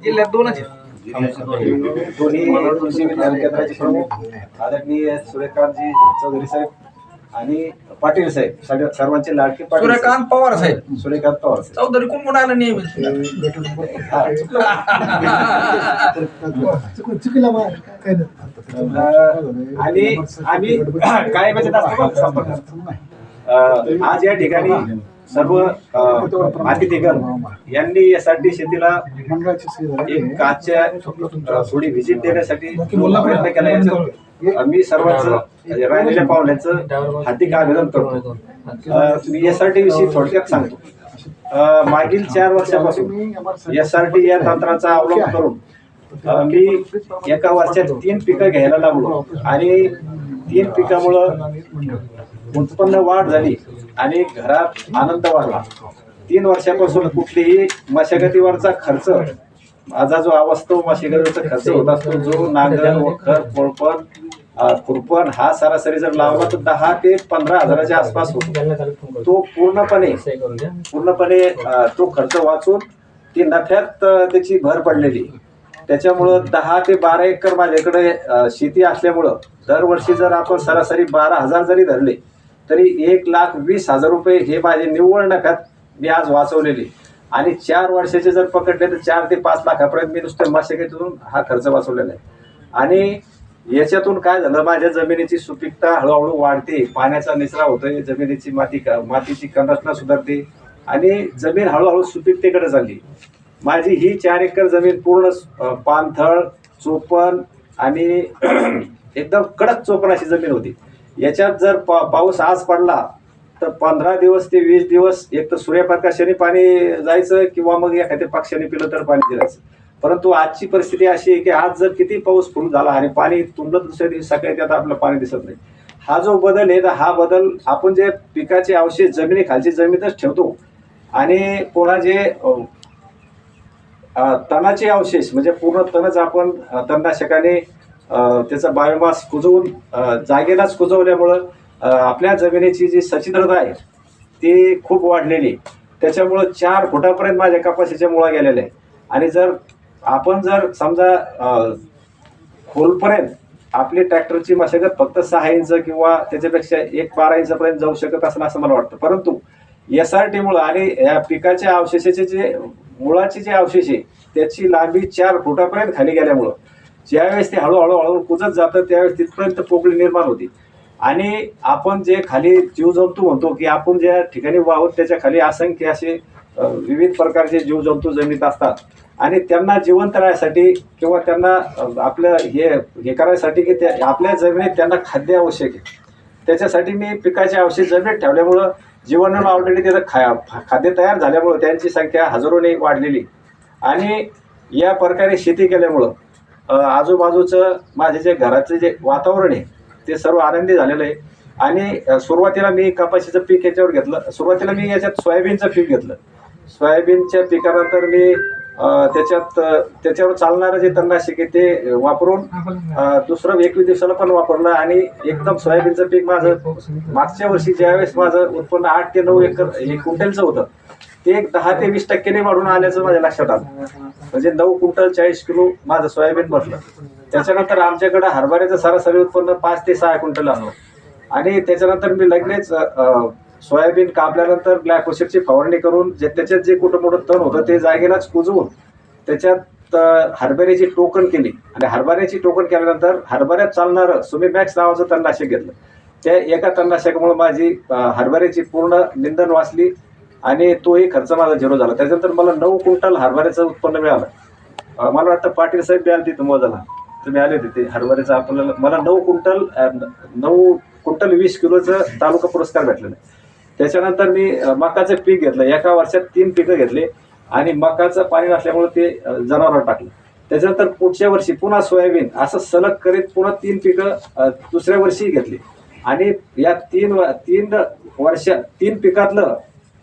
जिल्ह्यात दोनच आहेत. दोन्ही कृषी विज्ञान केंद्राचे प्रमुख आदरणीय सूर्यकांतजी चौधरी साहेब आणि पाटील साहेब, सर्वांचे लाडके पाटील सूर्यकांत पवार साहेब, सूर्यकांत पवार साहेब. चौधरी कोण कोण आलं नेहमी. आणि आम्ही काय म्हणजे आज या ठिकाणी सर्व अतिथीगण यांनी यासाठी शेतीला एक काचच्या थोडी व्हिजिट देण्यासाठी प्रयत्न केला. याचं मी सर्वांचं राहिलेल्या पाहुण्याचं हार्दिक अभिनंदन करतो. मी एसआरटी विषयी थोडक्यात सांगतो. मागील 4 वर्षापासून एसआरटी या तंत्राचा अवलंब करून मी एका वर्षात 3 पिकं घ्यायला लागलो आणि 3 पिकामुळं उत्पन्न वाढ झाली आणि घरात आनंद वाढला. 3 वर्षापासून कुठलीही मशागतीवरचा खर्च, माझा जो अवास्तव मशागतीवरचा खर्च होत असतो, जो नांगर, वखर, कोळपण, खुरपण हा सरासरी जर लावला तर 10 ते 15 हजाराच्या आसपास होतो. तो पूर्णपणे तो खर्च वाचून ती नफ्यात त्याची भर पडलेली. त्याच्यामुळं 10 ते 12 एकर माझ्याकडे शेती असल्यामुळं दरवर्षी जर आपण सरासरी 12,000 जरी धरले तरी 1,20,000 रुपये हे माझे निव्वळ नफ्यात मी आज वाचवलेले. आणि 4 वर्षाचे जर पकडले तर 4 ते 5 लाखापर्यंत मी नुसत्या मशागतीतून हा खर्च वाचवलेला आहे. आणि याच्यातून काय झालं, माझ्या जमिनीची सुपीकता हळूहळू वाढते, पाण्याचा निचरा होतोय, जमिनीची मातीची संरचना सुधारते आणि जमीन हळूहळू सुपीकतेकडे चालली. माझी ही 4 एकर जमीन पूर्ण पाणथळ, चोपण आणि एकदम कडक चोपण अशी जमीन होती. याच्यात जर पाऊस आज पडला तर 15 दिवस ते 20 दिवस एक तर सूर्यप्रकाशाने पाणी जायचं किंवा मग एखाद्या पक्षाने पिलं तर पाणी दिलायचं. परंतु आजची परिस्थिती अशी आहे की आज जर किती पाऊस फुल झाला आणि पाणी तुंबलं दुसऱ्या दिवशी सकाळी त्यात आपलं पाणी दिसत नाही. हा जो बदल आहे, तर हा बदल आपण जे पिकाचे अवशेष जमिनीखालची जमीनच ठेवतो आणि पुन्हा जे तणाचे अवशेष म्हणजे पूर्ण तणच आपण तणनाशकाने त्याचा बायोमास कुजवून जागेलाच कुजवल्यामुळं आपल्या जमिनीची जी सच्छिद्रता आहे ती खूप वाढलेली. त्याच्यामुळं 4 फुटापर्यंत माझ्या कपाशीच्या मुळा गेलेल्या आहे. आणि जर आपण जर समजा खोलपर्यंत आपली ट्रॅक्टरची मशागत फक्त 6 इंच किंवा त्याच्यापेक्षा 12 इंचपर्यंत जाऊ शकत असं मला वाटतं. परंतु एसआरटी मुळे आणि या पिकाच्या अवशेषाचे जे मुळाचे जे अवशेष आहे त्याची लांबी 4 फुटापर्यंत खाली गेल्यामुळं ज्यावेळेस ते हळूहळू कुजत जातं त्यावेळेस तिथपर्यंत पोकळी निर्माण होती. आणि आपण जे खाली जीवजंतू म्हणतो की आपण ज्या ठिकाणी वाहूत त्याच्या खाली असंख्य असे विविध प्रकारचे जीवजंतू जमिनीत असतात आणि त्यांना जिवंत राहण्यासाठी किंवा त्यांना आपलं हे करायसाठी की त्या आपल्या जमिनीत त्यांना खाद्य आवश्यक आहे. त्याच्यासाठी मी पिकाचे अवशेष जमिनीत ठेवल्यामुळं जीवाणूला ऑलरेडी त्याचं खाद्य तयार झाल्यामुळं त्यांची संख्या हजारोने वाढलेली. आणि या प्रकारे शेती केल्यामुळं आजूबाजूचं माझे जे घराचं जे वातावरण आहे ते सर्व आनंदी झालेलं आहे. आणि सुरुवातीला मी कपाशीचं पीक याच्यावर घेतलं. सुरुवातीला मी याच्यात सोयाबीनचं पीक घेतलं. सोयाबीनच्या पिकानंतर मी त्याच्यावर चालणारं जे तणनाशक आहे ते वापरून दुसरं 21 दिवसाला पण वापरलं. आणि एकदम सोयाबीनचं पीक माझं मागच्या वर्षी ज्यावेळेस माझं उत्पन्न 8 ते 9 एकर क्विंटलचं होतं ते 10 ते 20% वाढून आल्याचं माझ्या लक्षात आलं. म्हणजे 9 क्विंटल 40 किलो माझं सोयाबीन भरलं. त्याच्यानंतर आमच्याकडं हरभऱ्याचं सरासरी उत्पन्न 5 ते 6 क्विंटल आलं. आणि त्याच्यानंतर मी लगेच सोयाबीन कापल्यानंतर ग्लायकोसेटची फवारणी करून त्याच्यात जे कुठं मोठं तण होतं ते जागेलाच कुजवून त्याच्यात हरभऱ्याची टोकन केली. आणि हरभऱ्याची टोकन केल्यानंतर हरभऱ्यात चालणारं सुमीमॅक्स नावाचं तणनाशक घेतलं. त्या एका तणनाशकामुळे माझी हरभऱ्याची पूर्ण निंदण वाचली आणि तोही खर्च माझा 0 झाला. त्याच्यानंतर मला 9 क्विंटल हरभऱ्याचं उत्पन्न मिळालं. मला वाटतं पाटील साहेब बी आले तिथं मोजाला, तुम्ही आले तिथे. हरभऱ्याचं आपल्याला मला 9 क्विंटल 20 किलोचं तालुका पुरस्कार भेटलेला. त्याच्यानंतर मी मकाचं पीक घेतलं. एका वर्षात 3 पिकं घेतले आणि मकाचं पाणी नसल्यामुळे ते जनावरांना टाकलं. त्याच्यानंतर पुढच्या वर्षी पुन्हा सोयाबीन असं सलग करीत पुन्हा 3 पिकं दुसऱ्या वर्षी घेतली. आणि या 3 पिकातलं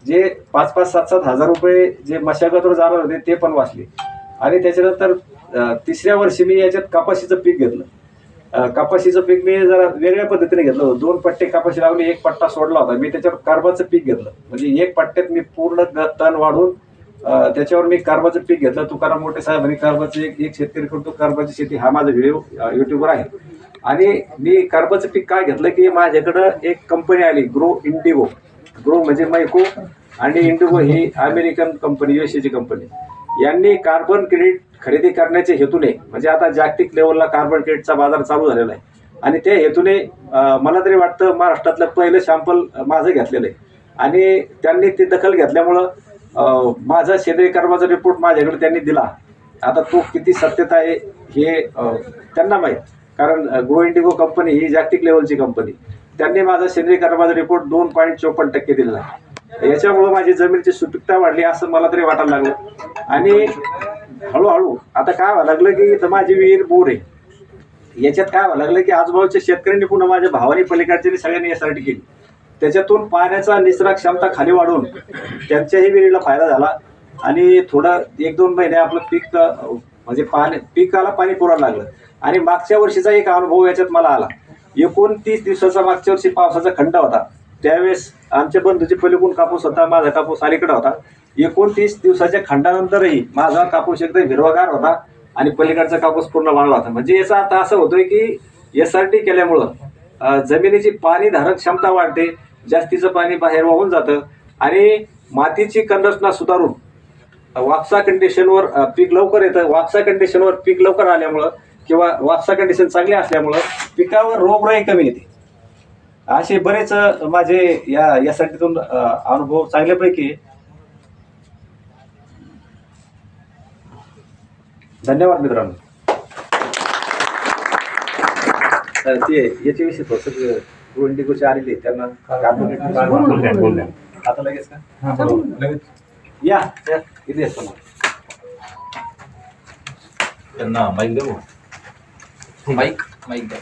जे 5-5, 7-7 हजार रुपये जे मशागतवर जाणार होते ते पण वाचले. आणि त्याच्यानंतर 3ऱ्या वर्षी मी याच्यात कपाशीचं पीक घेतलं. कपाशीचं पीक मी जरा वेगळ्या पद्धतीने घेतलं होतं. 2 पट्टे कपाशी लावली, 1 पट्टा सोडला होता. मी त्याच्यावर कार्बाचं पीक घेतलं. म्हणजे 1 पट्ट्यात मी पूर्ण तण वाढून त्याच्यावर मी कार्बाचं पीक घेतलं. तुकाराम मोठे साहेबांनी कार्बाचं एक शेतकरी करतो कार्बाची शेती हा माझा व्हिडिओ युट्यूबवर आहे. आणि मी कार्बाचं पीक काय घेतलं की माझ्याकडं एक कंपनी आली ग्रो इंडिगो. ग्रो म्हणजे मैको आणि इंडिगो ही अमेरिकन कंपनी, USA कंपनी. यांनी कार्बन क्रेडिट खरेदी करण्याच्या हेतूने, म्हणजे आता जागतिक लेवलला कार्बन क्रेडिटचा बाजार चालू झालेला आहे आणि त्या हेतूने मला तरी वाटतं महाराष्ट्रातलं पहिलं सॅम्पल माझं घेतलेलं आहे. आणि त्यांनी ती दखल घेतल्यामुळं माझा सेंद्रिय कार्बाचा रिपोर्ट माझ्याकडे त्यांनी दिला. आता तो किती सत्यता आहे हे त्यांना माहीत, कारण ग्रो इंडिगो कंपनी ही जागतिक लेवलची कंपनी. त्यांनी माझा सेंद्रिय कार्बाचा रिपोर्ट 2.54% दिलेला आहे. याच्यामुळं माझी जमिनीची सुपीकता वाढली असं मला तरी वाटायला लागलं. आणि हळूहळू आता काय व्हायला लागलं की इथं माझी विहीर बोर आहे. याच्यात काय व्हायला लागलं की आजूबाजूच्या शेतकऱ्यांनी पुन्हा माझ्या भावानी पलीकडच्या सगळ्यांनी यासाठी केली. त्याच्यातून पाण्याचा निचरा क्षमता खाली वाढवून त्यांच्याही विहिरीला फायदा झाला. आणि थोडं 1-2 महिने आपलं पीक म्हणजे पिकाला पाणी पुरायला लागलं. आणि मागच्या वर्षीचा एक अनुभव याच्यात मला आला. 29 दिवसाचा मागच्या वर्षी पावसाचा खंड होता. त्यावेळेस आमच्या बंधूचे पलीकडून कापूस होता, माझा कापूस अलीकडे होता. 29 दिवसाच्या खंडानंतरही माझा कापूस एकदम हिरवागार होता आणि पलीकडचा कापूस पूर्ण वाळला होता. म्हणजे याचा अर्थ असं होतोय की SRT केल्यामुळं जमिनीची पाणी धारण क्षमता वाढते, जास्तीचं पाणी बाहेर वाहून जातं आणि मातीची संरचना सुधारून वापसा कंडिशनवर पीक लवकर येतं. वापसा कंडिशनवर पीक लवकर आल्यामुळं किंवा वापसा कंडिशन चांगली असल्यामुळं पिकावर रोगराई कमी येते. असे बरेच माझे यासाठीतून अनुभव चांगल्यापैकी. धन्यवाद मित्रांनो. ते याच्याविषयी थोडंसं ग्रो इंडिगोचे आलेले त्यांना आता लगेच का लगेच या इथे असतो त्यांना माईक देऊ. माईक द्या.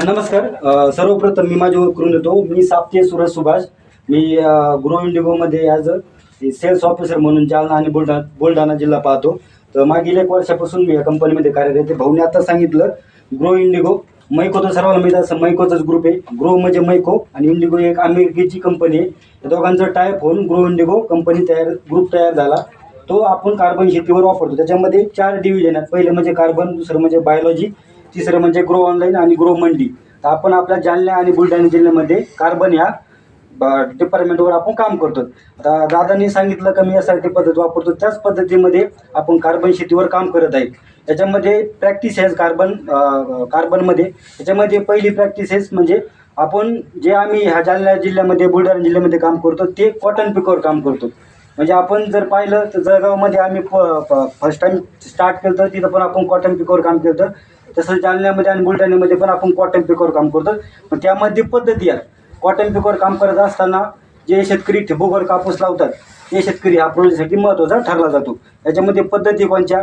नमस्कार. सर्वप्रथम मी माझी ओळख करून देतो. मी साप्ते सूरज सुभाष. मी ग्रो इंडिगोमध्ये ॲज अ सेल्स ऑफिसर म्हणून जालना आणि बुलढाणा जिल्हा पाहतो. तर मागील 1 वर्षापासून मी या कंपनीमध्ये कार्यरत आहे. भाऊने आता सांगितलं ग्रो इंडिगो. मैको तर सर्वांना माहीत असं मैकोचाच ग्रुप आहे. ग्रो म्हणजे मैको आणि इंडिगो एक अमेरिकेची कंपनी आहे. या दोघांचं टायप होऊन ग्रो इंडिगो कंपनी ग्रुप तयार झाला. तो आपण कार्बन शेतीवर वापरतो. त्याच्यामध्ये 4 डिव्हिजन आहेत. पहिलं म्हणजे कार्बन, दुसरं म्हणजे बायोलॉजी, तिसरं म्हणजे ग्रो ऑनलाईन आणि ग्रो मंडी. तर आपण आपल्या जालना आणि बुलढाणा जिल्ह्यामध्ये कार्बन ह्या डिपार्टमेंटवर आपण काम करतो. आता दादांनी सांगितलं का मी यासाठी पद्धत वापरतो, त्याच पद्धतीमध्ये आपण कार्बन शेतीवर काम करत आहे. याच्यामध्ये प्रॅक्टिस आहे कार्बनमध्ये. याच्यामध्ये पहिली प्रॅक्टिस आहे म्हणजे आपण जे आम्ही ह्या जालना जिल्ह्यामध्ये बुलढाणा जिल्ह्यामध्ये काम करतो ते कॉटन पिकावर काम करतो. म्हणजे आपण जर पाहिलं तर जळगावमध्ये आम्ही फर्स्ट टाइम स्टार्ट केलं तर तिथं पण आपण कॉटन पिकावर काम केलं होतं. तसं जालन्यामध्ये आणि बुलढाण्यामध्ये पण आपण कॉटन पिकावर काम करतो. पण त्यामध्ये पद्धती आहेत. कॉटन पिकावर काम करत असताना जे शेतकरी ठिबकवर कापूस लावतात ते शेतकरी हा प्रोजेक्टसाठी महत्त्वाचा ठरला जातो. याच्यामध्ये पद्धती कोणत्या?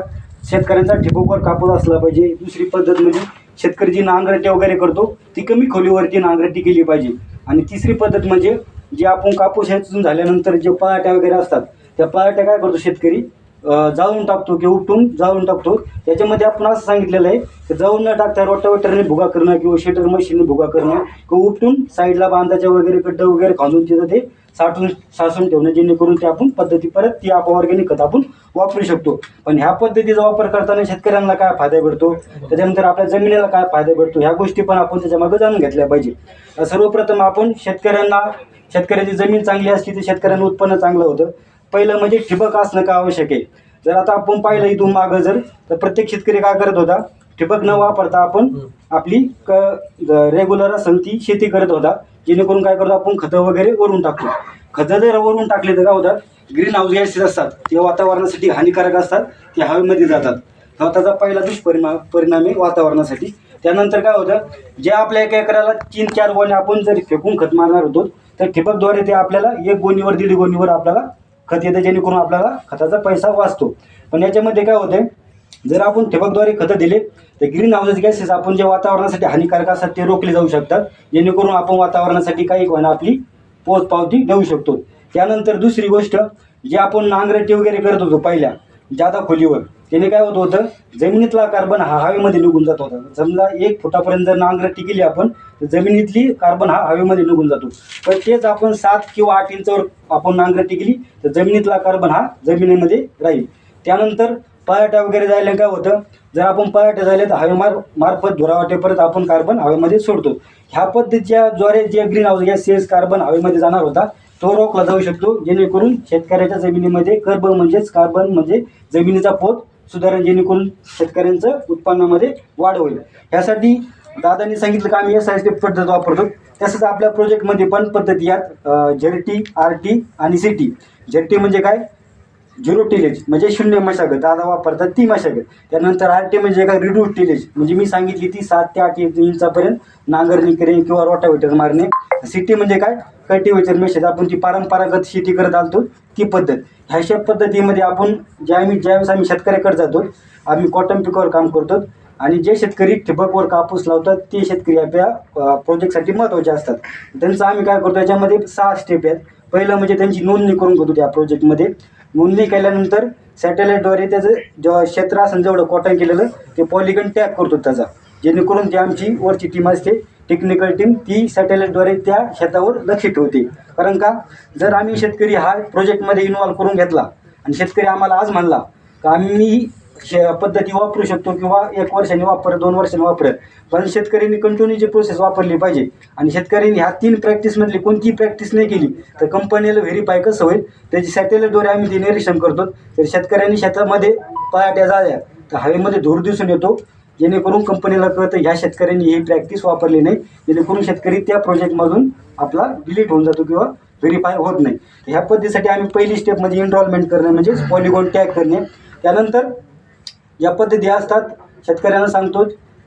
शेतकऱ्यांचा ठिबकवर कापूस असला पाहिजे. दुसरी पद्धत म्हणजे शेतकरी जी नांगरटी वगैरे करतो ती कमी खोलीवरती नांगरटी केली पाहिजे. आणि तिसरी पद्धत म्हणजे जे आपण कापूस ह्यातून झाल्यानंतर जे पळाट्या वगैरे असतात त्या पळाट्या काय करतो शेतकरी जाळून टाकतो किंवा उपटून जाळून टाकतो. त्याच्यामध्ये आपण असं सांगितलेलं आहे की जाळून न टाकता रोटावेटरने भुगा करणं किंवा शेटर मशीनने भुगा करणं किंवा उपटून साईडला बांधाच्या वगैरे गड्डं वगैरे खांदून तिथं ते साचून ठेवणं, जेणेकरून ते आपण पद्धती परत ती ऑर्गॅनिक खत आपण वापरू शकतो. पण ह्या पद्धतीचा वापर करताना शेतकऱ्यांना काय फायदा भेटतो, त्याच्यानंतर आपल्या जमिनीला काय फायदा भेटतो, ह्या गोष्टी पण आपण त्याच्यामागे जाणून घेतल्या पाहिजे. सर्वप्रथम आपण शेतकऱ्याची जमीन चांगली असली तर शेतकऱ्यांना उत्पन्न चांगलं होतं. पहिलं म्हणजे ठिबक असणं का आवश्यक आहे. जर आता आपण पाहिलं इथून मागं तर प्रत्येक शेतकरी काय करत होता, ठिबक न वापरता आपण आपली रेग्युलर असेल ती शेती करत होता. जेणेकरून काय करतो आपण खतं वगैरे वरून टाकतो. खतं जर वरून टाकले तर काय होतात, ग्रीन हाऊस गॅसेस असतात ते वातावरणासाठी हानिकारक असतात, ते हवेमध्ये जातात. हा त्याचा पहिला दुष्परिणाम आहे वातावरणासाठी. त्यानंतर काय होतं, जे आपल्या 1 एकराला 3-4 गोण्या आपण जर फेकून खत मारणार होतो तर ठिबकद्वारे ते आपल्याला 1 गोणीवर 1.5 गोणीवर आपल्याला खत येतं, जेणेकरून आपल्याला खताचा पैसा वाचतो. पण याच्यामध्ये काय होतं, जर आपण ठिबकद्वारे खतं दिले तर ग्रीन हाऊस गॅसेस आपण जे वातावरणासाठी हानिकारक असतात ते रोखले जाऊ शकतात, जेणेकरून आपण वातावरणासाठी काही होणं आपली पोचपावती देऊ शकतो. त्यानंतर दुसरी गोष्ट, जे आपण नांगरटी वगैरे करत होतो पहिल्या जादा खोलीवर, त्याने काय होत होतं, जमिनीतला कार्बन हा हवेमध्ये निघून जात होता. समजा 1 फुटापर्यंत जर नांगरटी केली आपण, तर जमिनीतली कार्बन हा हवेमध्ये निघून जातो. पण तेच आपण 7 किंवा 8 इंचावर आपण नांगरटी केली तर जमिनीतला कार्बन हा जमिनीमध्ये राहील. त्यानंतर पराठ्या वगैरे जायला काय होतं, जर आपण पराठ्या झाले तर मार्फत धुरावाटेपर्यंत आपण कार्बन हवेमध्ये सोडतो. ह्या पद्धतीच्या द्वारे जे ग्रीन हाऊस गॅसेस कार्बन हवेमध्ये जाणार होता तो रोखला जाऊ शकतो, जेणेकरून शेतकऱ्याच्या जमिनीमध्ये कार्बन म्हणजे जमिनीचा पोत सुधारेल, जेणेकरून शेतकऱ्यांचं उत्पन्नामध्ये वाढ होईल. ह्यासाठी दादांनी सांगितलं की आम्ही SIS पद्धत वापरतो. तसंच आपल्या प्रोजेक्टमध्ये पण पद्धती यात ZT, RT आणि CT. ZT म्हणजे काय, 0 टिलेज म्हणजे 0 मशागत, दादा वापरतात ती मशागत. त्यानंतर RT म्हणजे काय, रिड्यूस टिलेज म्हणजे मी सांगितली ती 7 ते 8 इंचापर्यंत नांगरणी करणे किंवा रोटावेटर मारणे. CT म्हणजे काय, कल्टिवेटर मेथड, आपण ती परंपरागत शेती करत आलतो ती पद्धत. ह्या पद्धतीमध्ये आपण ज्यावेळेस आम्ही शेतकऱ्याकडे जातो, आम्ही कॉटन पिकावर काम करतो आणि जे शेतकरी ठिबकवर कापूस लावतात ते शेतकरी आपल्या प्रोजेक्टसाठी महत्त्वाचे असतात. त्यांचं आम्ही काय करतो, याच्यामध्ये 6 स्टेप आहेत. पहिलं म्हणजे त्यांची नोंदणी करून घेतो. त्या प्रोजेक्टमध्ये नोंदणी केल्यानंतर सॅटेलाईटद्वारे त्याचं जेव्हा क्षेत्र असेल जेवढं कॉटन केलेलं ते पॉलिगन टॅग करतो त्याचा, जेणेकरून ती आमची वरची टीम असते टेक्निकल टीम, ती सॅटेलाईटद्वारे त्या शेतावर लक्ष ठेवते. कारण का, जर आम्ही शेतकरी हा प्रोजेक्टमध्ये इन्व्हॉल्व करून घेतला आणि शेतकरी आम्हाला आज म्हणला का आम्ही पद्धती वापरू शकतो किंवा 1 वर्षाने वापर 2 वर्षांनी वापरेल, पण शेतकऱ्यांनी कंटिन्यूची प्रोसेस वापरली पाहिजे. आणि शेतकऱ्यांनी ह्या 3 प्रॅक्टिसमधली कोणतीही प्रॅक्टिस नाही केली तर कंपनीला व्हेरीफाय कसं होईल, त्याची सॅटेलाईटद्वारे आम्ही ते निरीक्षण करतो. तर शेतकऱ्यांनी शेतामध्ये पराठ्या झाल्या तर हवेमध्ये धूर दिसून येतो, जेणेकरून कंपनीला कळतं ह्या शेतकऱ्यांनी ही प्रॅक्टिस वापरली नाही, जेणेकरून शेतकरी त्या प्रोजेक्टमधून आपला डिलीट होऊन जातो किंवा व्हेरीफाय होत नाही. ह्या पद्धतीसाठी आम्ही पहिली स्टेप म्हणजे एनरोलमेंट करणे म्हणजेच पॉलिगॉन टॅग करणे. त्यानंतर या पद्धती असतात, शेतकऱ्यांना सांगतो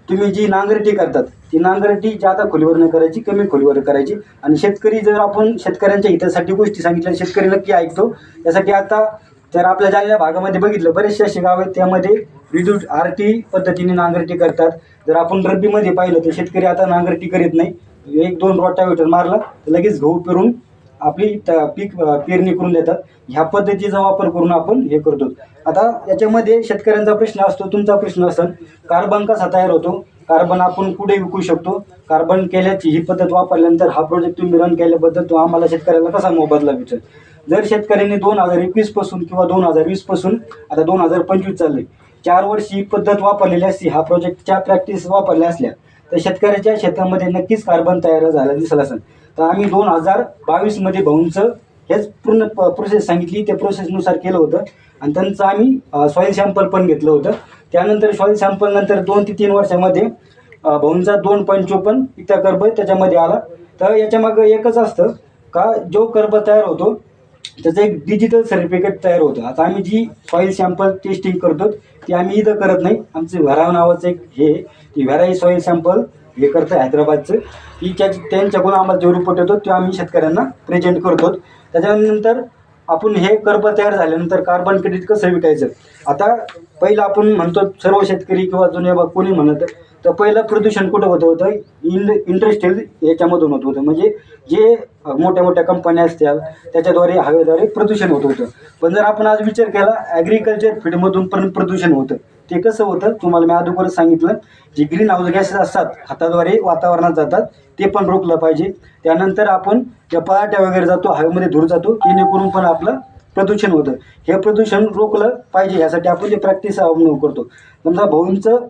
तुम्ही जी नांगरटी करतात ती नांगरटी जादा खोलीवर नाही करायची, कमी खोलीवर करायची. आणि शेतकरी जर आपण शेतकऱ्यांच्या हितासाठी गोष्टी सांगितल्या शेतकरी नक्की ऐकतो. त्यासाठी आता जर आपल्या जालन्या भागामध्ये बघितलं बरेचसे असे गाव आहेत त्यामध्ये रिड्यूस RT पद्धतीने नांगरटी करतात. जर आपण रब्बीमध्ये पाहिलं तर शेतकरी आता नांगरटी करीत नाही, 1-2 रोटावेटर मारला तर लगेच गहू पेरून आपली पीक पेरणी करून देतात. ह्या पद्धतीचा वापर करून आपण हे करतो. आता याच्यामध्ये शेतकऱ्यांचा प्रश्न असतो, तुमचा प्रश्न असेल कार्बन कसा तयार होतो, कार्बन आपण कुठे विकू शकतो, कार्बन केल्याची ही पद्धत वापरल्यानंतर हा प्रोजेक्ट तुम्ही रन केल्याबद्दल तो आम्हाला शेतकऱ्याला कसा मोबदला भेटेल. जर शेतकऱ्यांनी 2021 पासून किंवा 2020 पासून आता 2025 चालले 4 वर्ष ही पद्धत वापरलेली असती, हा प्रोजेक्टच्या प्रॅक्टिस वापरल्या असल्या तर शेतकऱ्याच्या शेतामध्ये नक्कीच कार्बन तयार झाला दिसला असेल. तर आम्ही 2022 मध्ये भाऊंचं हेच पूर्ण प्रोसेस सांगितली, त्या प्रोसेसनुसार केलं होतं आणि त्यांचं आम्ही सॉईल सॅम्पल पण घेतलं होतं. त्यानंतर सॉईल सॅम्पल नंतर 2 ते 3 वर्षामध्ये भाऊंचा 2.54 इतका कर्ब त्याच्यामध्ये आला. तर याच्यामागं एकच असतं का, जो कर्ब तयार होतो त्याचं एक डिजिटल सर्टिफिकेट तयार होतं. आता आम्ही जी सॉईल सॅम्पल टेस्टिंग करतो ती आम्ही इथं करत नाही, आमचं व्हराव नावाचं एक हे ती व्हराई सॉईल सॅम्पल हे करतं हैदराबादचं, की त्यांच्याकडून आम्हाला जो रिपोर्ट येतो तो आम्ही शेतकऱ्यांना प्रेझेंट करतो. त्याच्यानंतर आपण हे कर्ब तयार झाल्यानंतर कार्बन क्रेडिट कसं विकायचं. आता पहिलं आपण म्हणतो सर्व शेतकरी किंवा जुने कोणी म्हणत तर पहिलं प्रदूषण कुठं होतं इंडस्ट्रियल याच्यामधून होतं, म्हणजे जे मोठ्या मोठ्या कंपन्या असतात त्याच्याद्वारे हवेद्वारे प्रदूषण होत होतं. पण जर आपण आज विचार केला ॲग्रिकल्चर फील्डमधून पण प्रदूषण होतं. ते कसं होतं तुम्हाला मी अगोदरच सांगितलं, जे ग्रीन हाऊस गॅसेस असतात हाताद्वारे वातावरणात जातात ते पण रोखलं पाहिजे. त्यानंतर आपण ज्या पराठ्या वगैरे जातो हवेमध्ये धूर जातो जेणेकरून पण आपलं प्रदूषण होतं. हे प्रदूषण रोखलं पाहिजे यासाठी आपण जे प्रॅक्टिस अवलंब करतो. समजा भाऊंचं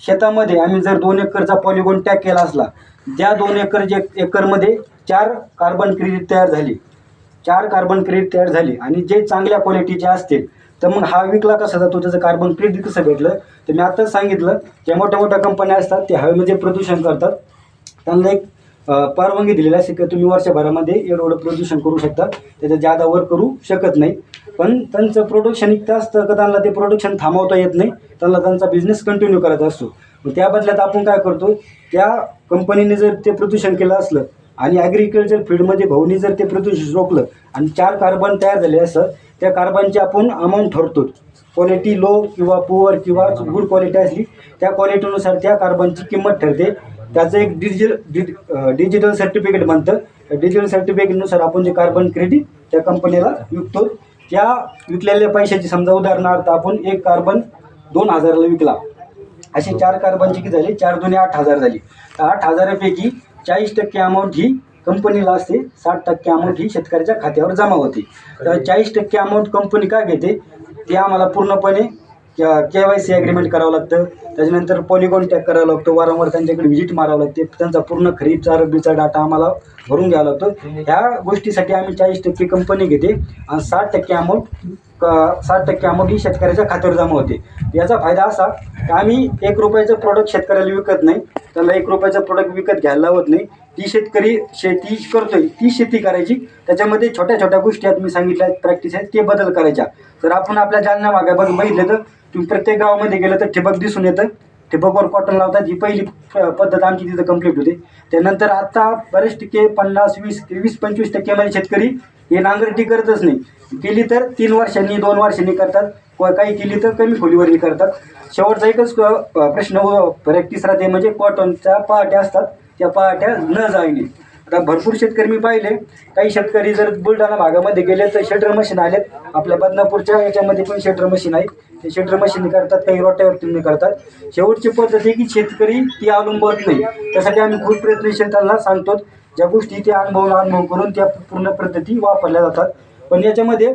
शेतामध्ये आम्ही जर 2 एकरचा पॉलिगॉन टॅग केला असला, त्या 2 एकरमध्ये 4 कार्बन क्रेडिट तयार झाली, 4 कार्बन क्रेडिट तयार झाली आणि जे चांगल्या क्वालिटीचे असतील तर मग हा विकला कसा जातो, त्याचं कार्बन क्रेडिट कसं भेटलं. तर मी आताच सांगितलं ज्या मोठ्या मोठ्या कंपन्या असतात ते हवेमध्ये प्रदूषण करतात, त्यांना एक परवानगी दिलेली असते की तुम्ही वर्षभरामध्ये एवढं प्रदूषण करू शकता, त्याच्या जादा वर करू शकत नाही. पण त्यांचं प्रोडक्शन इतकं असतं का त्यांना ते प्रोडक्शन थांबवता येत नाही, त्यांना त्यांचा बिझनेस कंटिन्यू करायचा असतो. मग त्या बदल्यात आपण काय करतो, त्या कंपनीने जर ते प्रदूषण केलं असलं आणि ॲग्रिकल्चर फील्डमध्ये भाऊनी जर ते प्रदूषण रोखलं आणि 4 कार्बन तयार झाले असं, त्या कार्बनची आपण अमाऊंट ठरतो. क्वालिटी लो किंवा पुअर किंवा गुड क्वालिटी असली त्या क्वालिटीनुसार त्या कार्बनची किंमत ठरते. त्याचं एक डिजिटल सर्टिफिकेट बनतं. डिजिटल सर्टिफिकेटनुसार आपण जे कार्बन क्रेडिट त्या कंपनीला विकतो. त्या विकलेल्या पैशाची समजा उदाहरणार्थ आपण 1 कार्बन 2,000ला विकला. असे 4 कार्बनचे किती झाले, 4 दुने 8,000 झाली. 8,000पैकी 40% अमाऊंट ही कंपनीला असते, 60% अमाऊंट ही शेतकऱ्याच्या खात्यावर जमा होते. तर 40% अमाऊंट कंपनी काय घेते ते आम्हाला पूर्णपणे KYC ॲग्रीमेंट करावं लागतं. त्याच्यानंतर पॉलिगॉन टॅग करावं लागतो, वारंवार त्यांच्याकडे व्हिजिट मारावं लागते, त्यांचा पूर्ण खरीपचा रब्बीचा डाटा आम्हाला भरून घ्यावा लागतो. ह्या गोष्टीसाठी आम्ही 40% कंपनी घेते आणि 60% अमाऊंट ही शेतकऱ्याच्या खात्यावर जमा होते. याचा फायदा असा की आम्ही 1 रुपयाचं प्रोडक्ट शेतकऱ्याला विकत नाही, त्याला 1 रुपयाचं प्रोडक्ट विकत घ्यायला लावत नाही. ती शेतकरी शेती करतोय ती शेती करायची, त्याच्यामध्ये छोट्या छोट्या गोष्टी आहेत मी सांगितल्या प्रॅक्टिस आहेत ते बदल करायच्या. जर आपण आपल्या जालना भागात बघितलं तर तुम्ही प्रत्येक गावामध्ये गेलं तर ठिबक दिसून येतं, ठिबकवर कॉटन लावतात. ही पहिली पद्धत आमची तिथं कंप्लीट होते. त्यानंतर आता बरेच टक्के 50-20-25% मध्ये शेतकरी हे नांगरटी करतच नाही, केली तर 3 वर्षांनी 2 वर्षांनी करतात, काही केली तर कमी खोलीवरही करतात. शेवटचा एकच प्रश्न प्रॅक्टिस राहते म्हणजे कॉटनच्या पाट्या असतात त्या पाट्या न जाळणे. आता भरपूर शेतकरी मी पाहिले, काही शेतकरी जर बुलढाणा भागामध्ये गेले तर शटर मशीन आलेत, आपल्या बदनापूरच्या याच्यामध्ये पण शटर मशीन आहे, ते शटर मशीन करतात, काही रोट्यावरती करतात. शेवटची पद्धत आहे की शेतकरी ती अवलंबत नाही. त्यासाठी आम्ही खूप प्रयत्नशील त्यांना सांगतो, ज्या गोष्टी ते अनुभव करून त्या पूर्ण पद्धती वापरल्या जातात. पण याच्यामध्ये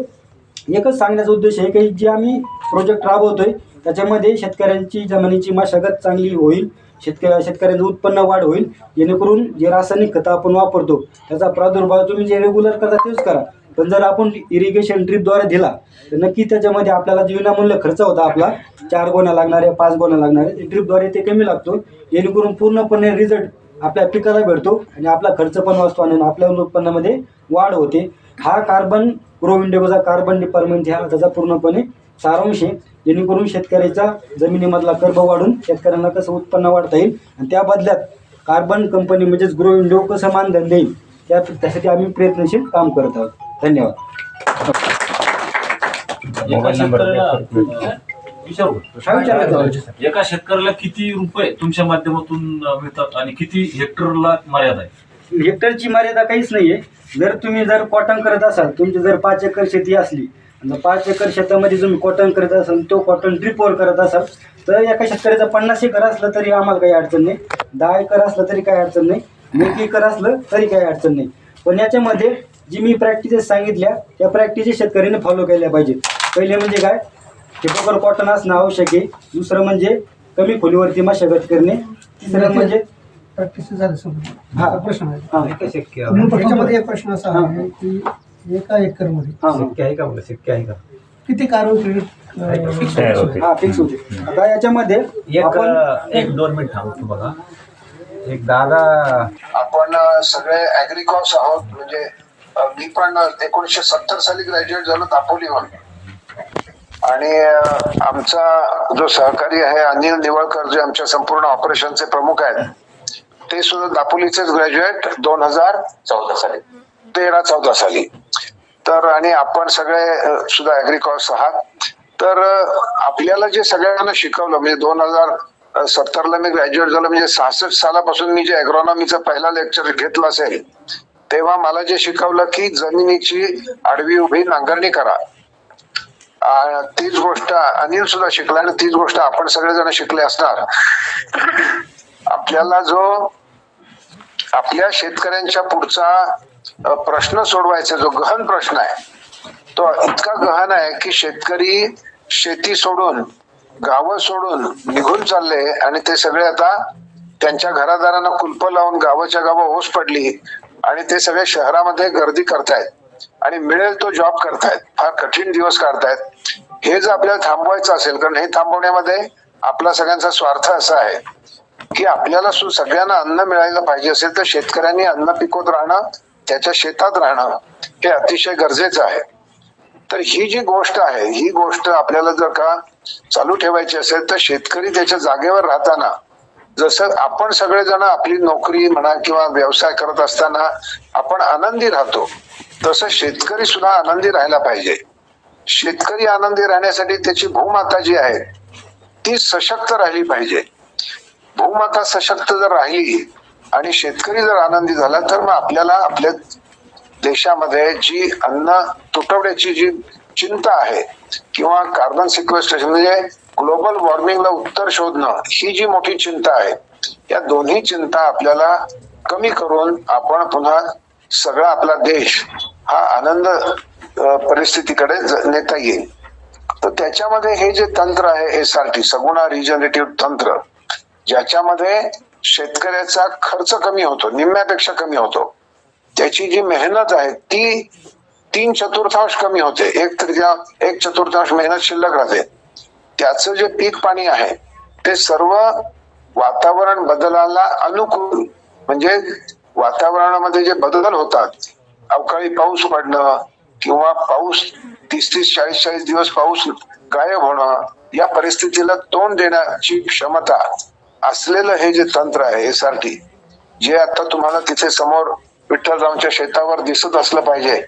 एकच सांगण्याचा उद्देश आहे की जे आम्ही प्रोजेक्ट राबवतोय त्याच्यामध्ये शेतकऱ्यांची जमिनीची मशागत चांगली होईल, शेतकऱ्यांचं उत्पन्न वाढ होईल, जेणेकरून जे रासायनिक खतं आपण वापरतो त्याचा प्रादुर्भाव तुम्ही जे रेग्युलर करता तेच करा. पण जर आपण इरिगेशन ड्रीपद्वारे दिला तर नक्की त्याच्यामध्ये आपल्याला जे विनामूल्य खर्च होता आपला 4 गोण्या लागणारे 5 गोण्या लागणारे, ड्रीपद्वारे ते कमी लागतो, जेणेकरून पूर्णपणे रिझल्ट आपल्या पिकाला भेटतो आणि आपला खर्च पण वाचतो आणि आपल्या उत्पन्नामध्ये वाढ होते. हा कार्बन ग्रो इंडिगोचा कार्बन डिपार्टमेंट हा त्याचा पूर्णपणे सारांश आहे, जेणेकरून शेतकऱ्याचा जमिनीमधला कर्ब वाढून शेतकऱ्यांना कसं उत्पन्न वाढता येईल आणि त्या बदल्यात कार्बन कंपनी म्हणजेच ग्रो इंडिगो कसं मानधन देईल त्यासाठी आम्ही प्रयत्नशील काम करत आहोत. धन्यवाद. एका शेतकऱ्याला किती रुपये तुमच्या माध्यमातून मिळतात आणि किती हेक्टरला मर्यादा आहे? हेक्टरची मर्यादा काहीच नाहीये. जर कॉटन करत असाल, तुमची जर 5 एकर शेती असली आणि 5 एकर शेतामध्ये तुम्ही कॉटन करत असाल, तो कॉटन ड्रिपवर करत असाल तर एका शेतकऱ्याचा 50 एकर असलं तरी आम्हाला काही अडचण नाही, 10 एकर असलं तरी काही अडचण नाही, 1 एकर असलं तरी काही अडचण नाही. पण याच्यामध्ये जी मी प्रॅक्टिसेस सांगितल्या त्या प्रॅक्टिसेस शेतकऱ्यांनी फॉलो केल्या पाहिजेत. पहिले म्हणजे काय, ठिबकवर कॉटन असणं आवश्यक आहे. दुसरं म्हणजे कमी खोलीवरती मशागत करणे. तिसरं म्हणजे प्रॅक्टिस झाली. हा प्रश्न आहे त्याच्यामध्ये एक प्रश्न असा आहे की एका एकर मध्ये शक्य आहे का, मला शक्य आहे का? किती कार्बन क्रेडिट फिक्स होते. आता याच्यामध्ये आपण 1-2 मिनिट थांबतो बघा. एक दादा आपण सगळे ॲग्रिकॉस आहोत. म्हणजे मी पण 1970 साली ग्रॅज्युएट झालो दापोलीहून, आणि आमचा जो सहकारी आहे अनिल निवळकर जे आमच्या संपूर्ण ऑपरेशनचे प्रमुख आहेत ते सुद्धा दापोलीचेच ग्रॅज्युएट 2014 साली 13-14 साली. तर आणि आपण सगळे सुद्धा ॲग्रिकॉस आहात. तर आपल्याला जे सगळ्यांना शिकवलं म्हणजे 2070ला मी ग्रॅज्युएट झालो, म्हणजे 66 सालापासून मी जे ॲग्रॉनॉमीचं पहिला लेक्चर घेतलं असेल तेव्हा मला जे शिकवलं की जमिनीची आडवी उभी नांगरणी करा. तीच गोष्ट अनिल सुद्धा शिकला आणि तीच गोष्ट आपण सगळेजण शिकले असणार. आपल्याला जो आपल्या शेतकऱ्यांच्या पुढचा प्रश्न सोडवायचा जो गहन प्रश्न आहे तो इतका गहन आहे की शेतकरी शेती सोडून गावं सोडून निघून चालले आणि ते सगळे आता त्यांच्या घरादारांना कुलप लावून गावाच्या गावं ओस पडली आणि ते सगळे शहरामध्ये गर्दी करतायत आणि मिळेल तो जॉब करतायत, फार कठीण दिवस काढतायत. हे जर आपल्याला थांबवायचं असेल, कारण हे थांबवण्यामध्ये आपला सगळ्यांचा स्वार्थ असा आहे की आपल्याला सगळ्यांना अन्न मिळायला पाहिजे असेल तर शेतकऱ्यांनी अन्न पिकवत राहणं, त्याच्या शेतात राहणं हे अतिशय गरजेचं आहे. तर ही जी गोष्ट आहे ही गोष्ट आपल्याला जर का चालू ठेवायची असेल तर शेतकरी त्याच्या जागेवर राहताना, जसं आपण सगळेजण आपली नोकरी म्हणा किंवा व्यवसाय करत असताना आपण आनंदी राहतो तसं शेतकरी सुद्धा आनंदी राहायला पाहिजे. शेतकरी आनंदी राहण्यासाठी त्याची भूमाता जी आहे ती सशक्त राहिली पाहिजे. भूमाता सशक्त जर राहिली आणि शेतकरी जर आनंदी झाला तर मग आपल्याला आपल्या देशामध्ये जी अन्न तुटवड्याची जी चिंता आहे किंवा कार्बन सिक्वेस्ट्रेशन म्हणजे ग्लोबल वॉर्मिंगला उत्तर शोधणं ही जी मोठी चिंता आहे, या दोन्ही चिंता आपल्याला कमी करून आपण पुन्हा सगळा आपला देश हा आनंद परिस्थितीकडे नेता येईल. तर त्याच्यामध्ये हे जे तंत्र आहे SRT सगुणा रिजनरेटिव्ह तंत्र, ज्याच्यामध्ये शेतकऱ्याचा खर्च कमी होतो, निम्म्यापेक्षा कमी होतो, त्याची जी मेहनत आहे ती 3/4 कमी होते, 1/4 मेहनत शिल्लक राहते. त्याचं जे पीक पाणी आहे ते सर्व वातावरण बदलाला अनुकूल, म्हणजे वातावरणामध्ये जे बदल होतात, अवकाळी पाऊस पडणं किंवा पाऊस 30-40 दिवस पाऊस गायब होणं, या परिस्थितीला तोंड देण्याची क्षमता असलेलं हे जे तंत्र आहे SRT, जे आता तुम्हाला तिथे समोर विठ्ठलरावांच्या शेतावर दिसत असलं पाहिजे.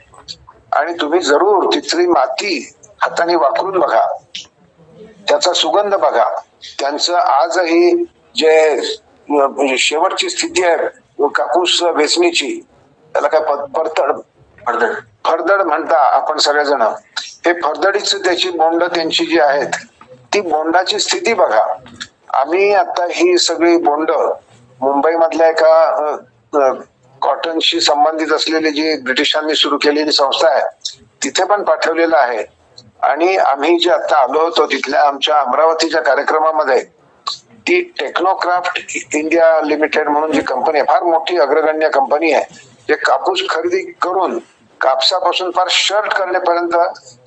आणि तुम्ही जरूर तिथली माती हाताने वाकरून बघा, त्याचा सुगंध बघा. त्यांचं आजही जे म्हणजे शेवटची स्थिती आहे कापूस वेचणीची, त्याला काय फरदड म्हणता आपण सगळेजण, हे फरदडीच त्याची बोंड त्यांची जी आहेत ती बोंडाची स्थिती बघा. आम्ही आता ही सगळी बोंड मुंबई मधल्या एका कॉटनशी संबंधित असलेली जी ब्रिटिशांनी सुरू केलेली संस्था आहे तिथे पण पाठवलेलं आहे. आणि आम्ही जे आता आलो होतो तिथल्या आमच्या अमरावतीच्या कार्यक्रमामध्ये ती टेक्नोक्राफ्ट इंडिया लिमिटेड म्हणून जी कंपनी आहे, फार मोठी अग्रगण्य कंपनी आहे, जे कापूस खरेदी करून कापसापासून फार शर्ट करण्यापर्यंत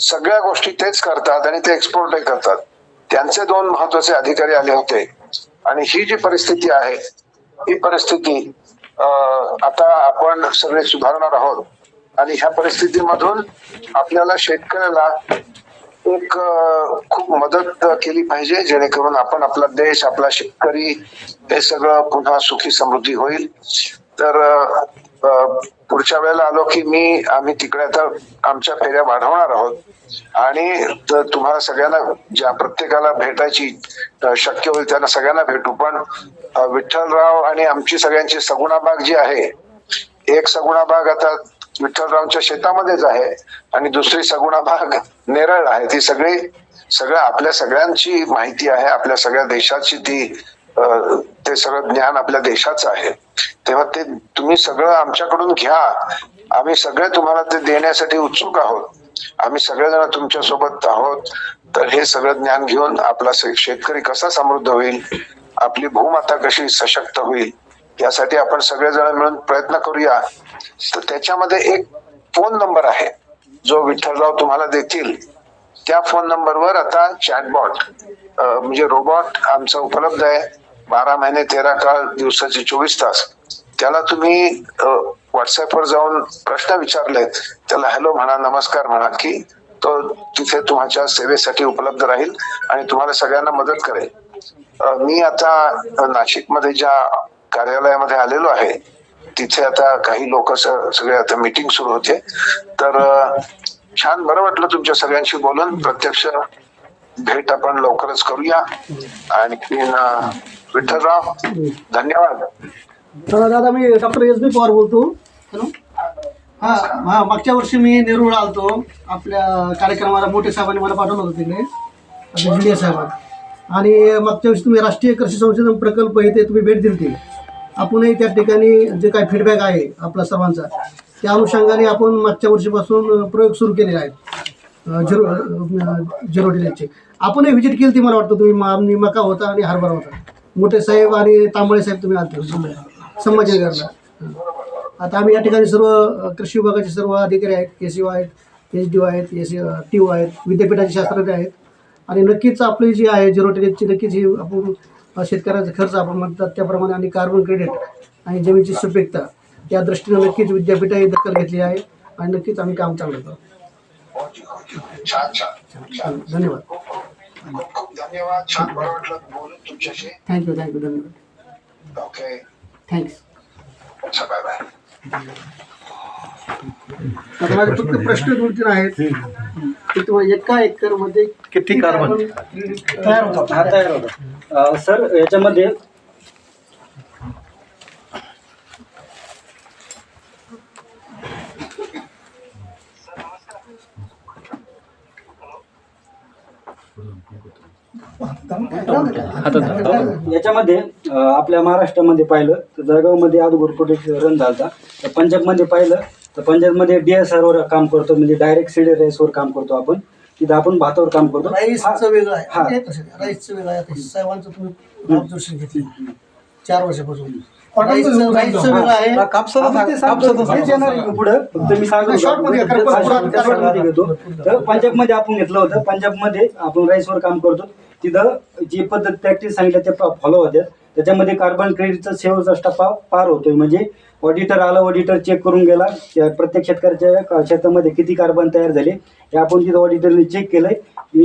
सगळ्या गोष्टी तेच करतात आणि ते एक्सपोर्टही करतात. त्यांचे 2 महत्वाचे अधिकारी आले होते. आणि ही जी परिस्थिती आहे ही परिस्थिती आता आपण सगळे सुधारणार आहोत. आणि ह्या परिस्थितीमधून आपल्याला शेतकऱ्याला एक खूप मदत केली पाहिजे, जेणेकरून आपण आपला देश, आपला शेतकरी हे सगळं पुन्हा सुखी समृद्धी होईल. तर पुढच्या वेळेला आलो की आम्ही तिकडे आता आमच्या फेऱ्या वाढवणार आहोत आणि तुम्हाला सगळ्यांना ज्या प्रत्येकाला भेटायची शक्य होईल त्यांना सगळ्यांना भेटू. पण विठ्ठलराव आणि आमची सगळ्यांची सगुणा बाग जी आहे, एक सगुणा बाग आता विठ्ठलरावच्या शेतामध्येच आहे आणि दुसरी सगुणा बाग नेरळ आहे. ती सगळं आपल्या सगळ्यांची माहिती आहे, आपल्या सगळ्या देशाची ते सगळं ज्ञान आपल्या देशाचं आहे. तेव्हा ते तुम्ही सगळं आमच्याकडून घ्या, आम्ही सगळे तुम्हाला ते देण्यासाठी उत्सुक आहोत. आम्ही सगळेजण तुमच्या सोबत आहोत. तर हे सगळं ज्ञान घेऊन आपला शेतकरी कसा समृद्ध होईल, आपली भूमाता कशी सशक्त होईल, यासाठी आपण सगळेजण मिळून प्रयत्न करूया. तर त्याच्यामध्ये एक फोन नंबर आहे जो विठ्ठलराव तुम्हाला देतील. त्या फोन नंबरवर आता चॅटबॉट म्हणजे रोबोट आमचा उपलब्ध आहे. 12 महिने 13 काळ दिवसाचे 24 तास. त्याला तुम्ही व्हॉट्सअपवर जाऊन प्रश्न विचारलेत, त्याला हॅलो म्हणा, नमस्कार म्हणा, की तो तिथे तुमच्या सेवेसाठी उपलब्ध राहील आणि तुम्हाला सगळ्यांना मदत करेल. मी आता नाशिकमध्ये ज्या कार्यालयामध्ये आलेलो आहे तिथे आता काही लोक सगळे आता मीटिंग सुरू होते. तर छान बरं वाटलं तुमच्या सगळ्यांशी बोलून. प्रत्यक्ष भेट आपण लवकरच करूया. आणि विठ्ठलराव धन्यवाद. दादा मी डॉक्टर SB पवार बोलतो. हॅलो. हा मागच्या वर्षी मी नेरूळ आलतो आपल्या कार्यक्रमाला. मोठे साहेबांनी मला पाठवलं होतं तिकडे, जिल्हे साहेबांनी. आणि मागच्या वर्षी तुम्ही राष्ट्रीय कृषी संशोधन प्रकल्प येथे तुम्ही भेट दिली. आपणही त्या ठिकाणी जे काही फीडबॅक आहे आपला सर्वांचा, त्या अनुषंगाने आपण मागच्या वर्षीपासून प्रयोग सुरू केलेले आहेत झिरो डिलेजचे. आपणही व्हिजिट केली ती मला वाटतं. तुम्ही मका होता आणि हरभरा होता. मोठे साहेब आणि तांबळे साहेब तुम्ही आलते संभाजीनगरला. आता आम्ही या ठिकाणी सर्व कृषी विभागाचे सर्व अधिकारी आहेत, KCO आहेत, SDO आहेत, TO आहेत, विद्यापीठाचे शास्त्रज्ञ आहेत. आणि नक्कीच आपली जी आहे झिरो डिलेजची नक्कीच ही आपण शेतकऱ्याचा खर्च आपण म्हणतात त्याप्रमाणे आणि कार्बन क्रेडिट आणि जमिनीची सुपीकता या दृष्टीने नक्कीच विद्यापीठाही दखल घेतली आहे आणि नक्कीच आम्ही काम चालू करतो. धन्यवाद. धन्यवाद. छान बरं वाटलं बोलून तुमच्याशी. थँक्यू. धन्यवाद. Okay, thanks. अच्छा, बाय बाय. आता माझे फक्त प्रश्न 2-3 आहेत की तुम्हाला एका एकरमध्ये किती कार्बन तयार होतात? सर याच्यामध्ये याच्यामध्ये आपल्या महाराष्ट्रामध्ये पाहिलं तर जळगावमध्ये अगोदर प्रोजेक्ट रन झाला. तर पंजाबमध्ये पाहिलं तर पंजाबमध्ये DSR वर काम करतो, म्हणजे डायरेक्ट सीड राईसवर काम करतो आपण. तिथं आपण भातावर काम करतो. राईसचं वेगळं हा. आहे, राईसचं वेगळं आहे. आता साहेबांचं तुम्ही ऑब्झर्वेशन घेतलं 4 वर्षापासून. राईसचं वेगळं आहे. तेच येणार आहे पुढं. फक्त मी सांगतो शॉर्ट मध्ये घेतो. तर पंजाबमध्ये आपण घेतलं होतं. पंजाबमध्ये आपण राईसवर काम करतो. तिथं जी पद्धत प्रॅक्टिस सांगितलं ते फॉलो होत्या. त्याच्यामध्ये कार्बन क्रेडिटचा शेवटचा टप्पा पार होतोय. म्हणजे ऑडिटर आला, ऑडिटर चेक करून गेला प्रत्येक शेतकऱ्याच्या शेतामध्ये किती कार्बन तयार झाले हे आपण तिथं ऑडिटरने चेक केलंय.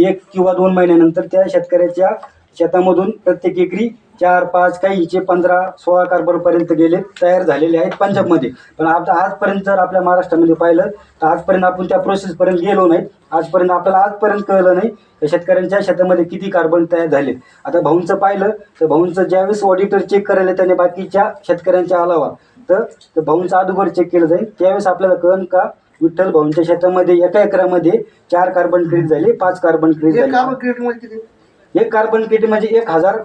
1 किंवा 2 महिन्यानंतर त्या शेतकऱ्याच्या शेतामधून प्रत्येक एकरी 4, 5, काहीचे 15, 16 कार्बन पर्यंत गेले तयार झालेले आहेत पंजाबमध्ये. पण आता आजपर्यंत जर आपल्या महाराष्ट्रामध्ये पाहिलं तर आजपर्यंत आपण त्या प्रोसेसपर्यंत गेलो नाही. आजपर्यंत आपल्याला आजपर्यंत कळलं नाही त्या शेतकऱ्यांच्या शेतामध्ये किती कार्बन तयार झाले. आता भाऊंचं पाहिलं तर भाऊंचं ज्यावेळेस ऑडिटर चेक करायला त्याने बाकीच्या शेतकऱ्यांच्या अलावा तर भाऊंचं अगोदर चेक केलं जाईल. त्यावेळेस आपल्याला कळन का विठ्ठल भाऊंच्या शेतामध्ये एका एकरामध्ये 4 कार्बन क्रेडिट झाले, 5 कार्बन क्रेडिट झाले. कार्बन क्रेडिट म्हणजे किती? एक कार्बन क्रेडिट म्हणजे 1000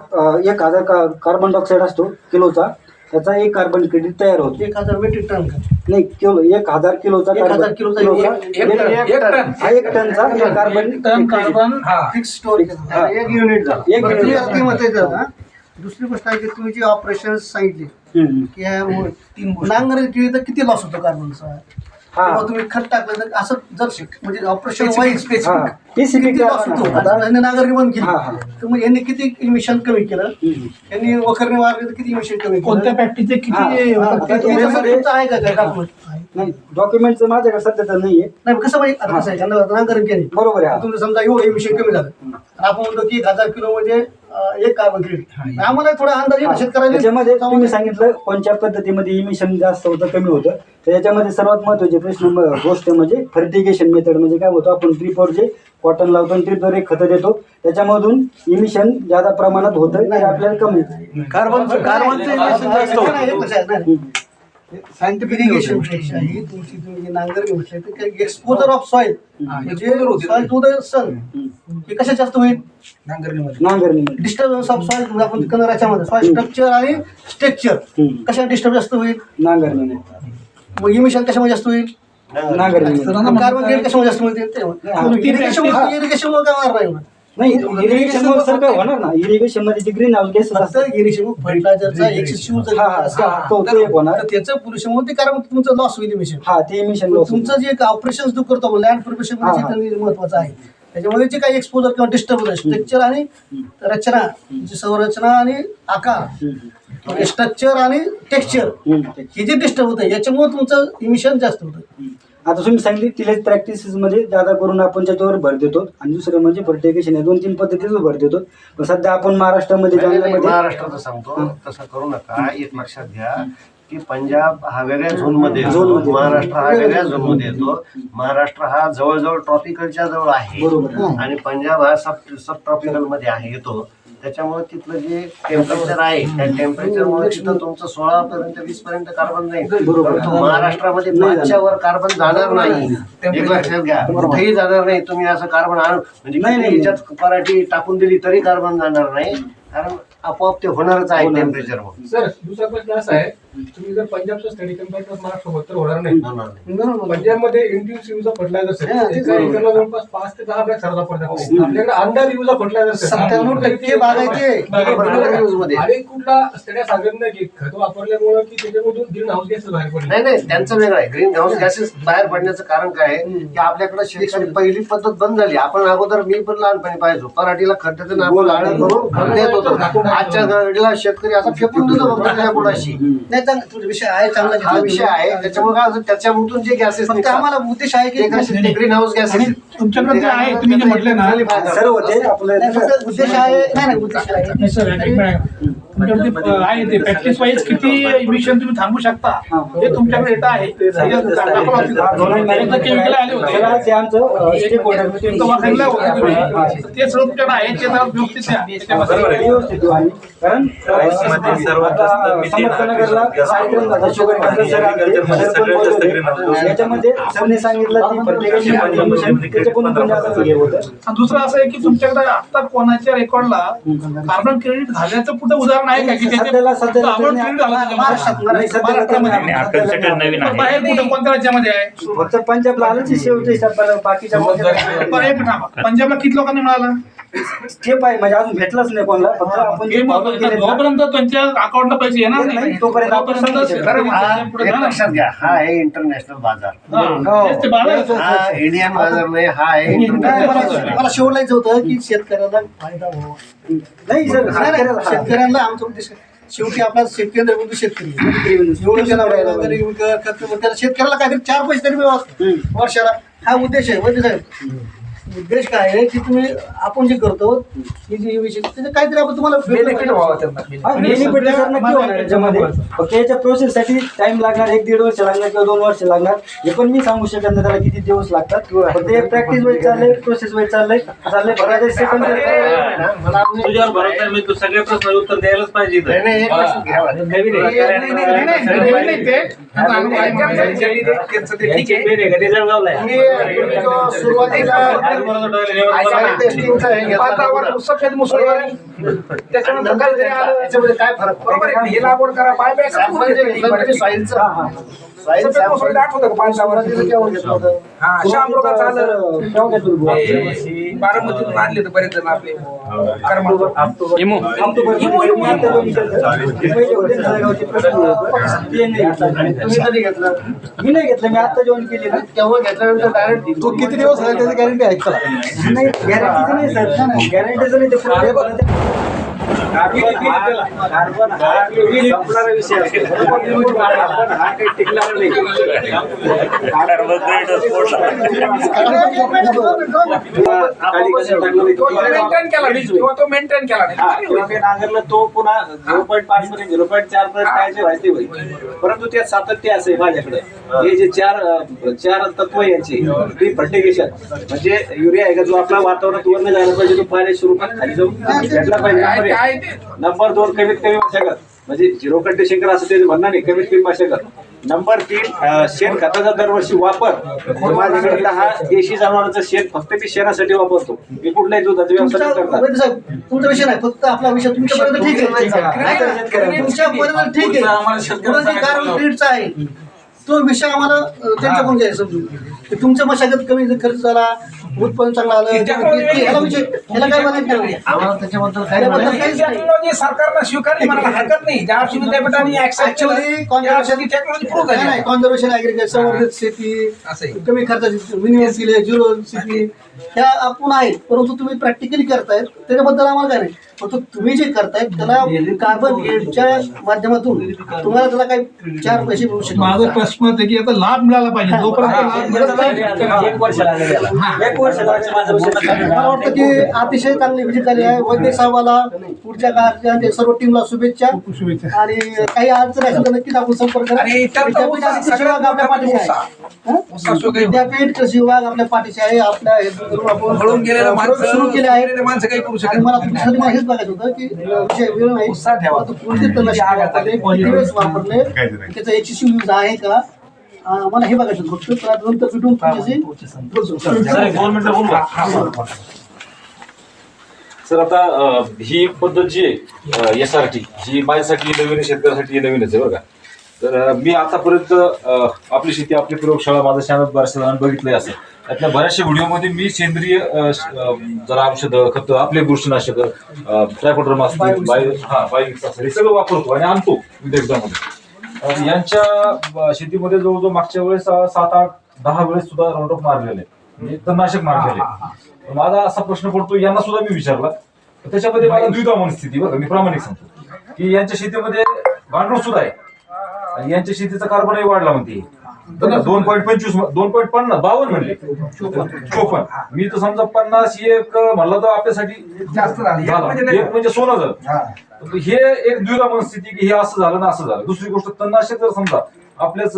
कार्बन डायऑक्साईड असतो किलोचा, त्याचा 1 कार्बन क्रेडिट तयार होतो. 1000 मेट्रिक टन का? नाही, किलो 1000 किलोचा 1000 किलोचा एक टन. 1 टनचा कार्बन फिक्स स्टोरेज 1 युनिट झाला. 1 युनिट. दुसरी गोष्ट आहे की तुम्ही जे ऑपरेशन सांगितले की ह्या 3 नांगरणी केली तर किती लॉस होतो कार्बनचा, किंवा तुम्ही खत टाकलं तर असं जर म्हणजे ऑपरेशन वाईज स्पेसिफिक लॉस होतो. आता यांनी नांगरणी बंद केली तर मग यांनी किती इमिशन कमी केलं, यांनी वखरणी मारली तर किती इमिशन कमी केलं, कोणत्या फॅक्टरीचे किती आहे का काय डॉक्युमेंट? नाही, डॉक्युमेंटचं माझ्याकडे सध्या तर नाहीये. नाही कसं म्हणजे आता कसं आहे नांगरणी केली बरोबर आहे. तुम्ही समजा एवढं इमिशन कमी झालं आपण म्हणतो की 1000 किलो म्हणजे 1 कार्बन क्रेडिट. आम्हाला थोडा अंदाज येईल शेतकऱ्याला. त्याच्यामध्ये तुम्ही सांगितलं कोणत्या पद्धतीमध्ये इमिशन जास्त होतं कमी होतं. तर याच्यामध्ये सर्वात महत्त्वाची गोष्ट म्हणजे फर्टिगेशन मेथड. म्हणजे काय होतं, आपण ट्रिपवर जे कॉटन लावतो आणि ट्रिपवर एक खतं देतो त्याच्यामधून इमिशन जादा प्रमाणात होतं ते आपल्याला कमी कार्बनचं इमिशन जास्त होतं. सायंटिफिक इरिगेशन ही तुमची तुम्ही जे नांगरणी म्हटलं तर एक्सपोजर ऑफ सॉइल म्हणजे सॉइल टू द सन हे कशा जास्त होईल नांगरणी. डिस्टर्बन्स ऑफ सॉइल आपण कलराच्या मध्ये सॉइल स्ट्रक्चर आणि स्ट्रक्चर कशा डिस्टर्ब जास्त होईल नांगरणी. मग इमिशन कशामध्ये जास्त होईल नांगरणी. कार्बन क्रेडिट कशामध्ये जास्त होईल इरिगेशन काय होणार नाही. नाही, इरिगेशन सर काय होणार ना, इरिगेशन मध्ये जे ग्रीन हाऊस गॅस फक्त इरिगेशन फर्टिलायझरचा एक्सेसिव्ह जर तो एक होणार. त्याचं पोल्युशन ते कारण तुमचं लॉस होईल इमिशन. ते इमिशन तुमचं जे ऑपरेशन जो करतो लँड प्रिपरेशन महत्वाचं आहे. त्याच्यामध्ये जे काही एक्सपोजर किंवा डिस्टर्ब स्ट्रक्चर आणि रचना म्हणजे संरचना आणि आकार स्ट्रक्चर आणि टेक्स्चर हे जे डिस्टर्ब होतं याच्यामुळे तुमचं इमिशन जास्त होतं. आता तुम्ही सांगितली तिलेच प्रॅक्टिसेस मध्ये जादा करून आपण त्याच्यावर भर देतो आणि दुसरं म्हणजे फर्टिगेशन या 2-3 पद्धतीवर भर देतो. पण सध्या आपण महाराष्ट्रामध्ये महाराष्ट्राचं सांगतो तसं करू नका. एक लक्षात घ्या की पंजाब हा वेगळ्या झोन मध्ये येतो, महाराष्ट्र हा वेगळ्या झोन मध्ये येतो. महाराष्ट्र हा जवळजवळ ट्रॉपिकलच्या जवळ आहे आणि पंजाब हा सब ट्रॉपिकल मध्ये आहे येतो. त्याच्यामुळे तिथलं जे टेम्परेचर आहे त्या टेम्परेचरमुळे तिथं तुमचं 16 पर्यंत 20 पर्यंत कार्बन नाही. परंतु महाराष्ट्रामध्ये 5च्या वर कार्बन जाणार नाही. एक लक्षात घ्या, कुठेही जाणार नाही. तुम्ही असं कार्बन आणून म्हणजे याच्यात पराठी टाकून दिली तरी कार्बन जाणार नाही, कारण आपोआप ते होणारच आहे टेम्परेचर. सर दुसरा प्रश्न असा आहे, तुम्ही जर पंजाबचा स्टडी कंपेअर करत महाराष्ट्रासोबत तर होणार नाही. पंजाबमध्ये इंड्यूस यूज ऑफ फर्टिलायझर एका एकरला जवळपास 5 ते 10 बॅग सरला पडतात. आपल्याकडे अंदाज यूज ऑफ फर्टिलायझर 97% बागायचे आणि कुठला स्टड्या सांगत नाही की खत वापरल्यामुळे की त्याच्यामधून ग्रीन हाऊस गॅसेस बाहेर पडले. नाही, त्यांचं वेगळं आहे. ग्रीन हाऊस गॅसेस बाहेर पडण्याचं कारण काय आहे की आपल्याकडे शेतकरी पहिली पद्धत बंद झाली. आपण अगोदर मी पण लहानपणी पाहिजो पराठीला खड्ड्याचं नाव लाळ करून खत देत होतो. आजच्या घडीला शेतकरी असा फेकून देतो फक्त त्या बुडाशी. नाही तुझा विषय आहे चांगला हा विषय आहे. त्याच्यामुळे काय त्याच्यामधून जे गॅसेस आम्हाला उद्देश आहे की ग्रीन हाऊस गॅसेस तुमच्याकडे जे आहे तुम्ही जे म्हटलं ना सर्व ते आपलं उद्देश आहे. नाही उद्देश आहे तुमच्याकडे आहे ते प्रॅक्टिस वाईज किती इमिशन तुम्ही थांबू शकता हे तुमच्याकडे डेटा आहे. आले होते ते आमचं स्टेक होल्डर ते सगळं तुमच्याकडे आहे ते जरा व्यवस्थित द्या त्याच्यामध्ये. व्यवस्थित देऊ आम्ही. कारण समर्थनगरला कार्यक्रम शुगर कॅन्सर सर आले, सर पण बोलले होते. याच्यामध्ये सरने सांगितलं की प्रत्येकाची त्याच्याकडून पण जास्त हे होतं. आणि दुसरं असं आहे की तुमच्याकडे आता कोणाच्या रेकॉर्डला कार्बन क्रेडिट झाल्याचं कुठं उदाहरण आहे का की सध्याला कार्बन क्रेडिट झालं बाहेर कुठं कोणत्या राज्यामध्ये आहे? फक्त पंजाबला आलं शेवटी बाकीच्या पंजाबला किती लोकांनी मिळाला? स्टेप आहे म्हणजे अजून भेटलंच नाही कोणाला. फक्त आपण जे follow केले ना, जोपर्यंत त्यांच्या अकाउंटला पैसे येणार नाही तोपर्यंत आपण एक लक्षात घ्या, हा आहे इंटरनॅशनल बाजार, हा इंडियन बाजार नाही, हा आहे इंटरनॅशनल. मला शेवटायचं होतं की शेतकऱ्याला फायदा व्हावा. नाही सर, शेतकऱ्यांना आमचा उद्देश शेवटी आपला शेतकरी म्हणजे शेतकरी एवढं त्याला शेतकऱ्याला काहीतरी 4 पैसे तरी मिळावं वर्षाला, हा उद्देश आहे. म्हणजे साहेब उद्देश काय आहे की तुम्ही आपण जे करतो हे जे विषय त्याचं काहीतरी आपण तुम्हाला बेनिफिट व्हावं त्यांना. बेनिफिट सर नक्की होणार याच्यामध्ये. फक्त याच्या प्रोसेससाठी टाइम लागणार, 1-1.5 वर्ष लागणार किंवा 2 वर्ष लागणार. हे पण मी सांगू शकत नाही त्याला किती दिवस लागतात. फक्त हे प्रॅक्टिस वाईज चाललंय, प्रोसेस वाईज चाललंय. बऱ्याच सेकंड तुझ्यावर भरोसा आहे, मी तू सगळे प्रश्न उत्तर द्यायलाच पाहिजे. नाही, एक लक्षात घ्यावा. सुरुवातीला त्याच्यानंतर काय फरक बरोबर आहे. हे लागवड करा बारामतीतून आणले तर बरेच जण आपले मी नाही घेतलं, मी आता जॉईन केली ना. तेव्हा घेतल्यानंतर डायरेक्ट तो किती दिवस आहे त्याची गॅरंटी आहे का? नाही गॅरंटीचं नाही सर, गॅरंटीचं नाही. ते कार्बन हा संपणारा विषय असतो. कार्बन हा काही टिकणार नाही. मेंटेन केला नांगरला तो पुन्हा 0.5 पर्यंत 0.4 पर्यंत काय व्हायचे होईल. परंतु त्यात सातत्य असे माझ्याकडे हे जे चार तत्व यांचे प्री फर्टिगेशन म्हणजे युरिया आहे का जो आपला वातावरणात वर नाही जायला पाहिजे, तो पाण्याच्या स्वरूपात खाली जाऊन भेटला पाहिजे. नंबर 2 कमीत कमी मशागत म्हणजे 0 कंडिशन असं ते म्हणणार नाही, कमीत कमी मशागत. नंबर 3 शेण खताचा दरवर्षी वापर. माझ्याकडे हा देशी जनावरांचं शेण फक्त मी शेणासाठी वापरतो. मी कुठल्याही दुधाचा व्यवसाय करतात. तुमचा विषय नाही, फक्त आपला विषय तुमच्यापर्यंत ठीक आहे. तुमच्यापर्यंत ठीक आहे. कार्बन क्रेडिटचा आहे तो विषय आम्हाला त्यांच्याकडून घ्यायला समजून की तुमचं मशागत कमी खर्च झाला, उत्पन्न चांगलं आलं, ह्याला विषय ह्याला काय म्हणायचं आम्हाला त्याच्याबद्दल टेक्नॉलॉजी सरकारनं स्वीकारली म्हणायला हरकत नाही. ज्या विद्यापीठाने कॉन्झर्वेशन ऍग्रिकल्चर, संवर्धित शेती, कमी खर्चाची मिनिमम केले, 0 शेती ह्या आपण आहेत. परंतु तुम्ही प्रॅक्टिकली करतायत त्याच्याबद्दल आम्हाला काय नाही. परंतु तुम्ही जे करतायत त्याला कार्बन क्रेडिटच्या माध्यमातूून तुम्हाला त्याला काही 4 पैसे मिळू शकतात. माझा प्रश्न आहे की आता लाभ मिळाला पाहिजे. जोपर्यंत मला वाटतं की अतिशय चांगली व्हिजिट झाली आहे. वैद्य साहेबाला पुढच्या काळात सर्व टीमला शुभेच्छा. आणि काही अडचण असेल तर नक्कीच आपण संपर्क करा. कृषी विभाग आपल्या पाठीशी आहे. विद्यापीठ कृषी विभाग आपल्या पाठीशी आहे. आपल्या सुरू केले आहे. आणि मला तुमच्यासाठी मला हेच बघायचं होतं की विषय वेळ नाही वापरले त्याचा एक्सेसिव्ह यूज आहे का मला हे बघायचं होतं. फक्त नंतर भेटून सर आता ही पद्धत जी आहे SRT ही माझ्यासाठी नवीन, शेतकऱ्यासाठी नवीनच आहे बरं का. तर मी आतापर्यंत आपली शेती आपली प्रयोगशाळा माझ्या चॅनल बऱ्याचशा जणांनी बघितलंय. असं त्यातल्या बऱ्याचशा व्हिडिओमध्ये मी सेंद्रिय जरा औषधं खतं, आपले बुरशीनाशक, ट्रायकोडर्मा हे सगळं वापरतो आणि आणतो विद्यापीठामध्ये. यांच्या शेतीमध्ये जवळजवळ मागच्या वेळेस 7, 8, 10 वेळेस सुद्धा राऊंडअप मारलेले, म्हणजे तणनाशक मारलेले. माझा असा प्रश्न पडतो, यांना सुद्धा मी विचारला. त्याच्यामध्ये मला द्विधा मनस्थिती बघा, मी प्रामाणिक सांगतो की यांच्या शेतीमध्ये गांडूळ सुद्धा आहे आणि यांच्या शेतीचा कार्बनही वाढला म्हणते. 2.25 2.50 म्हणले 54. मी तर समजा 50 एक म्हणलं तर आपल्यासाठी जास्त झाली. एक म्हणजे सोनं झालं. हे एक द्विधा मनस्थिती की हे असं झालं ना असं झालं. दुसरी गोष्ट तणनाशक जर समजा आपल्याच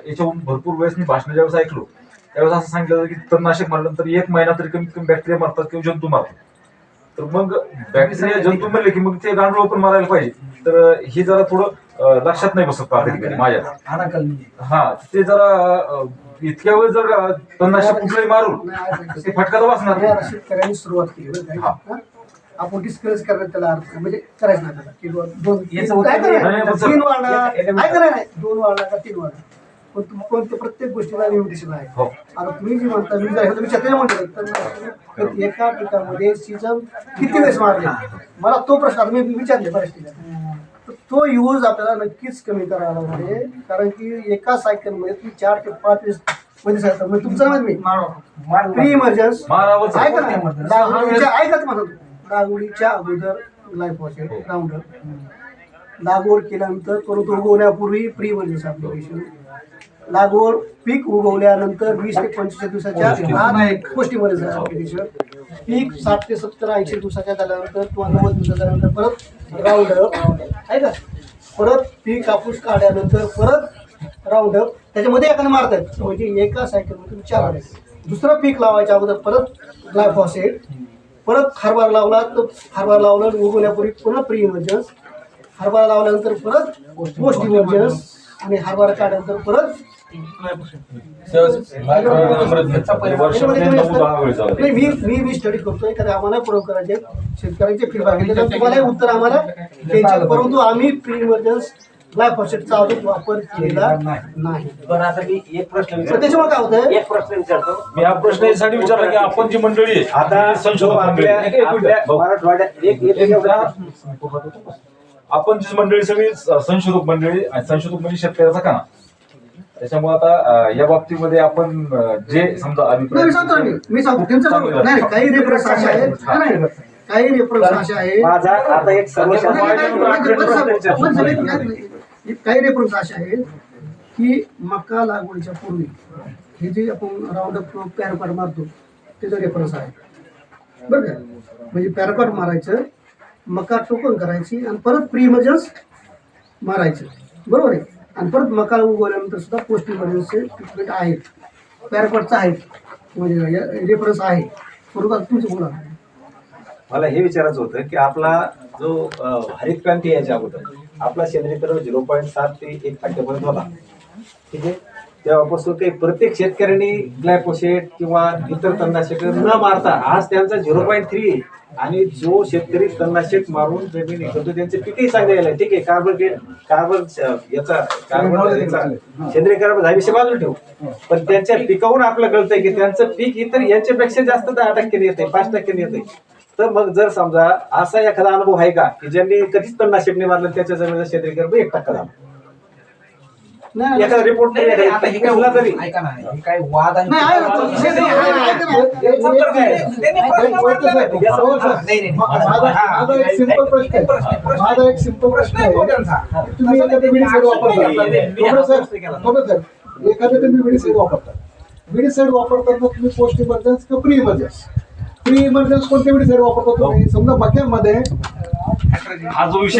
याच्याहून भरपूर वेळेस मी भाषण ज्यावेळेस ऐकलो त्यावेळेस असं सांगितलं की तणनाशक मारल्यानंतर 1 महिना तरी कमीत कमी बॅक्टेरिया मारतात किंवा जंतू मारतात. तर मग बॅक्टेरिया जंतू म्हणले की मग ते गांडूळ पण मारायला पाहिजे. तर हे जरा थोडं लक्षात नाही बसत पाहते माझ्या. हा ते जरा इतक्या वेळ जर तणनाशक कुठलंही मारून ते फटका तर वाचणार. शेतकऱ्यांनी सुरुवात केली बरं का? हा? आपण डिस्करेज करण्यात त्याला अर्थ म्हणजे करायचं नाही त्याला की काय करायचं? 3 वाढणार काय करायला 2 वाढणार का 3 वाढणार पण तुम्ही कोणत्या प्रत्येक गोष्टीला लिमिटेशन आहे. आता तुम्ही जी म्हणता मी विचारते म्हणतो एका पिकामध्ये सीझन किती वेळेस मारले मला तो प्रश्न आता मी विचारले बऱ्याच ठिकाणी. तो यूज आपल्याला नक्कीच कमी करावा लागणार आहे कारण की एका सायकलमध्ये तुम्ही 4 ते 5 वेळेस मध्ये सांगता म्हणजे तुमचं नाव मी प्री इमर्जन्स ऐकत म्हणतो लागवडीच्या अगोदर लाईफ वॉशर राऊंडर लागवड केल्यानंतर परत उगवण्यापूर्वी प्री इमर्जन्सी ऍप्लिकेशन लागवड पीक उगवल्यानंतर 20 ते 25 दिवसाच्या आत पोस्ट इमर्जन्सी ऍप्लिकेशन पीक 60 ते 70 80 दिवसाच्या झाल्यानंतर किंवा 90 दिवसाच्या नंतर परत राऊंडअप आहे का परत पीक कापूस काढल्यानंतर परत राऊंडअप त्याच्यामध्ये एकाने मारतात म्हणजे एका सायकलमध्ये 4 वेळेस. दुसरं पीक लावायच्या अगोदर परत ग्लायफॉसेट परत हरभरा लावला तर हरभरा लावला उगवण्यापूर्वी पुन्हा प्री इमर्जन्स हरभरा लावल्यानंतर परत पोस्ट इमर्जन्स आणि हरभरा काढल्यानंतर परत मी स्टडी करतोय कारण आम्हाला प्रयोग करायचे शेतकऱ्यांचे फीडबॅक तुम्हाला उत्तर आम्हाला द्यायचे परंतु आम्ही प्री इमर्जन्स ग्लायफॉसेटचा अजून वापर केलेला नाही. आता मी एक प्रश्न त्याच्यामुळे काय होतं एक प्रश्न विचारतो. मी हा प्रश्न यासाठी विचारला की आपण जी मंडळी आहे आता संशोधक मंडळी मराठवाड्यात आपण जी मंडळी सगळी संशोधक मंडळी आणि संशोधक म्हणजे शेतकऱ्याचा काना. त्याच्यामुळे आता या बाबतीमध्ये आपण जे समजा मी सांगतो त्यांचं नाही काही रेफरन्स असे आहेत काही रेफरन्स असे आहेत माझा आता एक काही रेफरन्स असे आहेत की मका लागवडीच्या पूर्वी हे जे आपण राऊंडअप पॅराकॉट मारतो त्याचा रेफरन्स आहे बरं का म्हणजे पॅराकॉट मारायचं मका टोकन करायची आणि परत प्री इमर्जन्स मारायचं बरोबर आहे आणि परत मका उगवल्यानंतर सुद्धा पोस्ट इमर्जन्सी ट्रीटमेंट आहेत पॅराकॉटचं आहेत म्हणजे रेफरन्स आहे बरोबर. तुमचं बोला. मला हे विचारायचं होतं की आपला जो हरित क्रांती याच्या अगोदर आपला सेंद्रिय कर्ब 0.7 ते 1% होता ठीक आहे. तेव्हापासून ते प्रत्येक शेतकऱ्यांनी ग्लायफोसेट किंवा इतर तणनाशक न मारता आज त्यांचा 0.3 आणि जो शेतकरी तणनाशक मारून जमीन करतो त्यांचे पिकही चांगले गेले ठीक आहे. कार्बन सेंद्रिय कर्ब हा विषय बाजूला ठेवू पण त्यांच्या पिकाहून आपलं कळतंय की त्यांचं पीक इतर यांच्यापेक्षा जास्त 10% येते 5% येते. तर मग जर समजा असा एखादा अनुभव आहे का की ज्यांनी कधीच तणनाशक नाही मारलं त्याच्या जमिनीचा सेंद्रिय कर्ब 1% झाला एखादा रिपोर्ट तरी ऐका ना हे काय वाद आणि माझा एक सिंपल प्रश्न आहे तुम्ही एखाद्या विडीसाईड वापरता एखाद्या तुम्ही विडीसाईड वापरता विडीसाईड वापरताना तुम्ही पोस्ट इमर्जन्स किंवा प्री इमर्जन्स कोणत्या विडीसाईड वापरता तुम्ही समजा मक्यामध्ये हा जो विषय